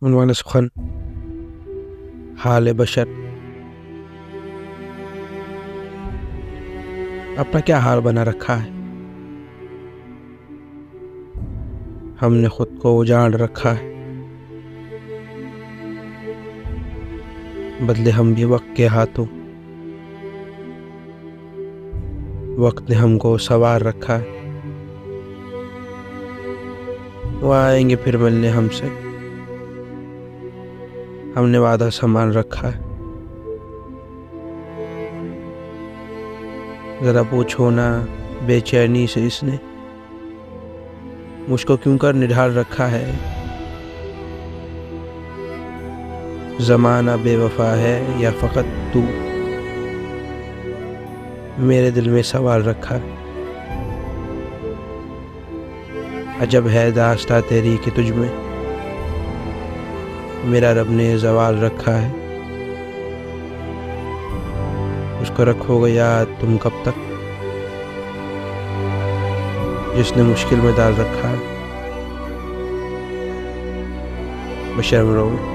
उन्वान सुखन हाल बशर। अपना क्या हाल बना रखा है, हमने खुद को उजाड़ रखा है। बदले हम भी वक्त के हाथों, वक्त ने हमको सवार रखा है। वो आएंगे फिर मिलने हमसे, हमने वादा संभाल रखा है। जरा पूछो ना बेचैनी से इसने मुझको क्यों कर निढाल रखा है। ज़माना बेवफा है या फ़कत तू, मेरे दिल में सवाल रखा है। अजब है दास्तां तेरी कि तुझ में मेरा रब ने ज़वाल रखा है। उसको रखोगे याद तुम कब तक, जिसने मुश्किल में डाल रखा है। बशर।